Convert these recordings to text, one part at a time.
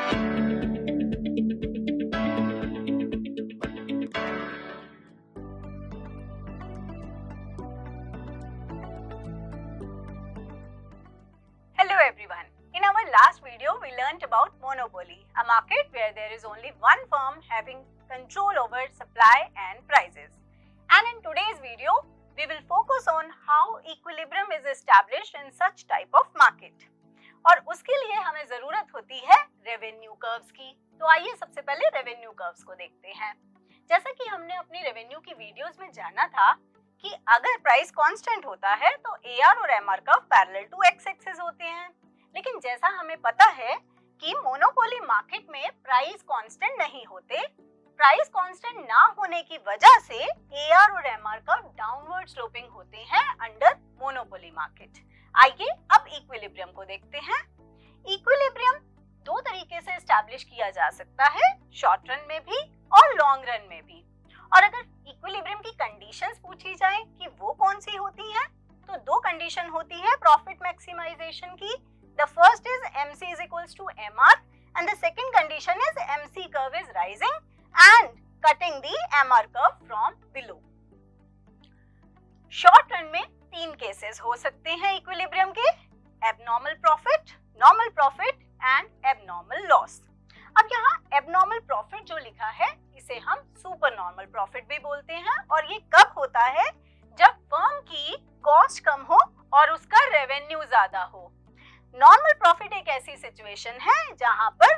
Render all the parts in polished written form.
Hello everyone. In our last video, we learnt about monopoly, a market where there is only one firm having control over supply and prices. And in today's video, we will focus on how equilibrium is established in such type of market. और उसके लिए हमें जरूरत होती है revenue curves की। तो आइए सबसे पहले रेवेन्यू कर्व्स को देखते हैं। जैसा कि हमने अपनी रेवेन्यू की वीडियोस में जाना था कि अगर प्राइस कांस्टेंट होता है तो एआर और MR curve parallel to x axis होते हैं। लेकिन जैसा हमें पता है कि मोनोपोली मार्केट में प्राइस कांस्टेंट नहीं होते, प्राइस कांस्टेंट ना होने की वजह से एआर और एमआर कर्व डाउनवर्ड स्लोपिंग होते हैं अंडर मोनोपोली मार्केट। आइए अब इक्विलिब्रियम को देखते हैं। इक्विलिब्रियम दो तरीके से एस्टैब्लिश किया जा सकता है, शॉर्ट रन में भी और लॉन्ग रन में भी। और अगर इक्विलिब्रियम की कंडीशंस पूछी जाए कि वो कौन सी होती हैं, तो दो कंडीशन होती है प्रॉफिट मैक्सिमाइजेशन की। The first is MC is equals to MR and the second condition is MC curve is rising and cutting the MR curve from below. Short run में तीन केसेस हो सकते हैं इक्विलिब्रियम के, abnormal profit, normal profit and abnormal loss. अब यहाँ abnormal profit जो लिखा है इसे हम सुपर नॉर्मल प्रॉफिट भी बोलते हैं, और ये कब होता है जब फर्म की कॉस्ट कम हो और उसका रेवेन्यू ज्यादा हो। नॉर्मल प्रॉफिट एक ऐसी सिचुएशन है जहां पर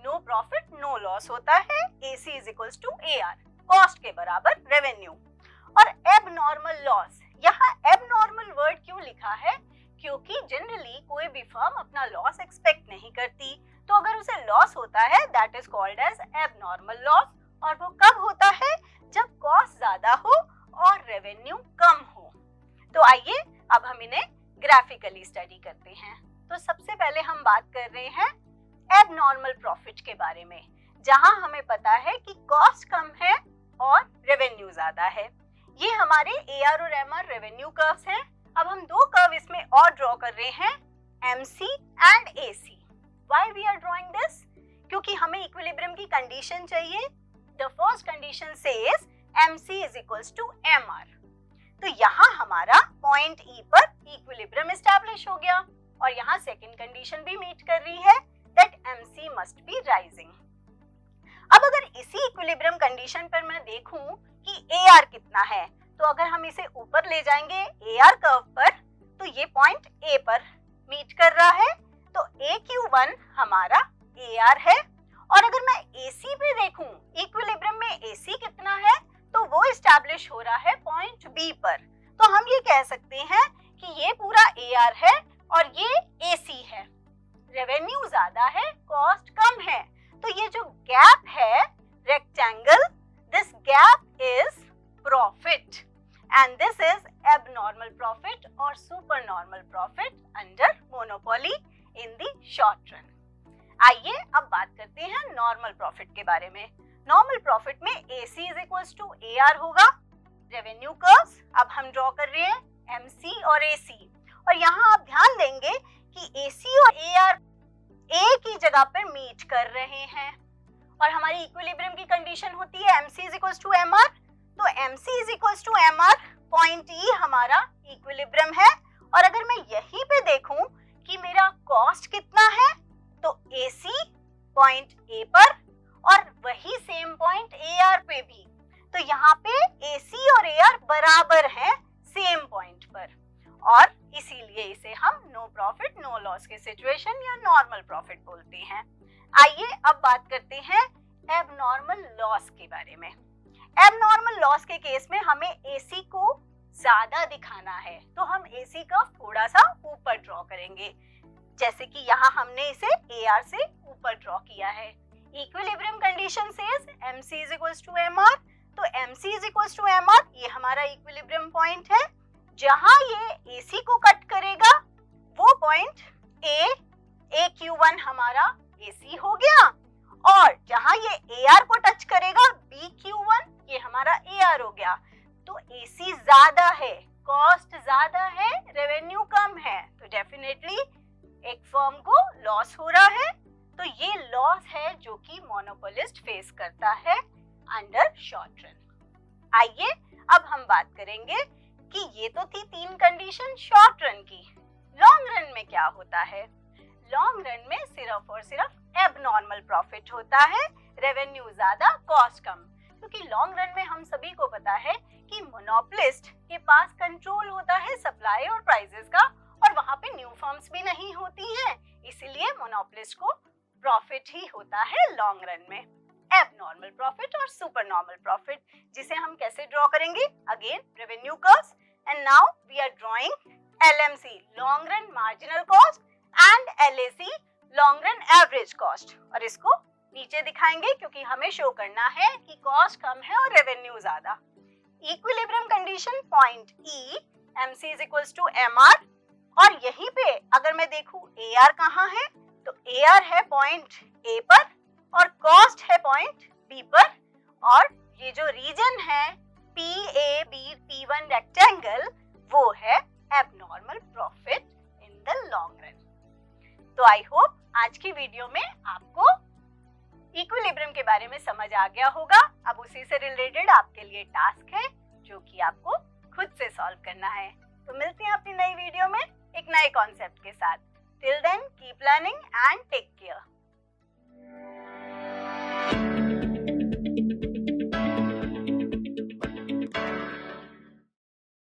नो प्रॉफिट नो लॉस होता है, AC is equals to AR, cost के बराबर रेवेन्यू। और एबनॉर्मल लॉस, यहाँ एबनॉर्मल वर्ड क्यों लिखा है, क्योंकि जनरली कोई भी फर्म अपना लॉस एक्सपेक्ट नहीं करती, तो अगर उसे लॉस होता है that is called as abnormal loss. और वो कब होता है, जब कॉस्ट ज्यादा हो और रेवेन्यू कम हो। तो आइए अब हम इन्हें ग्राफिकली स्टडी करते हैं। तो सबसे पहले हम बात कर रहे हैं एबनॉर्मल प्रॉफिट के बारे में, जहां हमें पता है कि कॉस्ट कम है और रेवेन्यू ज्यादा है। ये हमारे AR और MR रेवेन्यू कर्व्स हैं। अब हम दो कर्व इसमें और ड्रॉ कर रहे हैं, MC and AC। Why we are drawing this, क्योंकि हमें इक्विलिब्रियम की कंडीशन चाहिए। The first condition says MC is equals to MR। तो यहाँ हमारा पॉइंट E पर इक्विलिब्रियम एस्टैब्लिश हो गया, और यहाँ सेकंड कंडीशन भी मीट कर रही है that MC must be rising. अब अगर इसी इक्विलिब्रियम कंडीशन पर मैं देखूं कि AR कितना है, तो अगर हम इसे ऊपर ले जाएंगे AR कर्व पर, तो ये पॉइंट A पर मीट कर रहा है, तो AQ1 हमारा AR है। और अगर मैं AC पे देखूं, इक्विलिब्रियम में AC कितना है, तो वो एस्टैब्लिश हो रहा है पॉइंट B पर। तो हम ये कह सकते हैं कि ये पूरा AR है और ये AC है। रेवेन्यू ज्यादा है, कॉस्ट कम है, तो ये जो गैप है rectangle, this gap is profit and this is abnormal profit और super normal profit under monopoly in the short run. आइए अब बात करते हैं नॉर्मल प्रॉफिट के बारे में। नॉर्मल प्रॉफिट में AC is equals to AR होगा। रेवेन्यू कर्व्स अब हम ड्रॉ कर रहे हैं MC और AC, और यहाँ आप ध्यान देंगे कि AC और AR एक ही जगह पर मीट कर रहे हैं, और हमारी इक्विलिब्रियम की कंडीशन होती है MC is equals to MR। तो MC is equals to MR, point E हमारा इक्विलिब्रियम है। और अगर मैं यहीं पे देखूं कि मेरा कॉस्ट कितना है, तो AC पॉइंट A पर और वही सेम पॉइंट AR पे भी, तो यहाँ पे AC और AR बराबर हैं सेम पॉइंट पर, और इसीलिए इसे हम नो प्रॉफिट नो लॉस के सिचुएशन या नॉर्मल प्रॉफिट बोलते हैं। आइए अब बात करते हैं एबनॉर्मल लॉस के बारे में। एबनॉर्मल लॉस के केस में हमें AC को ज्यादा दिखाना है, तो हम AC का थोड़ा सा ऊपर ड्रॉ करेंगे, जैसे कि यहाँ हमने इसे AR से ऊपर ड्रॉ किया है। Equilibrium condition says MC is equals to MR, तो MC is equals to MR ये हमारा इक्विलिब्रियम पॉइंट है। जहां ये AC को कट करेगा वो पॉइंट AQ1 हमारा AC हो गया, और जहां ये AR को टच करेगा BQ1 ये हमारा AR हो गया। तो AC ज्यादा है, कॉस्ट ज्यादा है, रेवेन्यू कम है, तो डेफिनेटली एक फर्म को लॉस हो रहा है। तो ये लॉस है जो कि मोनोपोलिस्ट फेस करता है अंडर शॉर्ट रन। आइए अब हम बात करेंगे कि ये तो थी 3 कंडीशन शॉर्ट रन की। लॉन्ग रन में क्या होता है? लॉन्ग रन में सिर्फ और सिर्फ एबनॉर्मल प्रॉफिट होता है, रेवेन्यू ज्यादा कॉस्ट कम। क्योंकि लॉन्ग रन में हम सभी को पता है कि मोनोपोलिस्ट के पास कंट्रोल होता है सप्लाई और प्राइसेस का, और वहां पे न्यू फर्म्स भी नहीं होती हैं, इसीलिए मोनोपोलिस्ट को प्रॉफिट ही होता है लॉन्ग रन में। एबनॉर्मल प्रॉफिट और सुपर नॉर्मल प्रॉफिट, जिसे हम कैसे ड्रॉ करेंगे? Again revenue curves, and now we are drawing LMC long run marginal cost and LAC long run average cost, और इसको नीचे दिखाएंगे क्योंकि हमें शो करना है कि कॉस्ट कम है और रेवेन्यू ज्यादा। Equilibrium condition point E, MC is equals to MR, और यहीं पे अगर मैं देखूं AR कहाँ है, तो AR है पॉइंट A पर और कॉस्ट है पॉइंट B पर, और ये जो रीजन है PAB रेक्टेंगल वो है abnormal profit in the long run. तो आई होप आज की वीडियो में आपको इक्विलिब्रियम के बारे में समझ आ गया होगा। अब उसी से रिलेटेड आपके लिए टास्क है जो कि आपको खुद से सॉल्व करना है। तो मिलते हैं अपनी नई वीडियो में एक नए कॉन्सेप्ट के साथ। Till then keep learning and take care.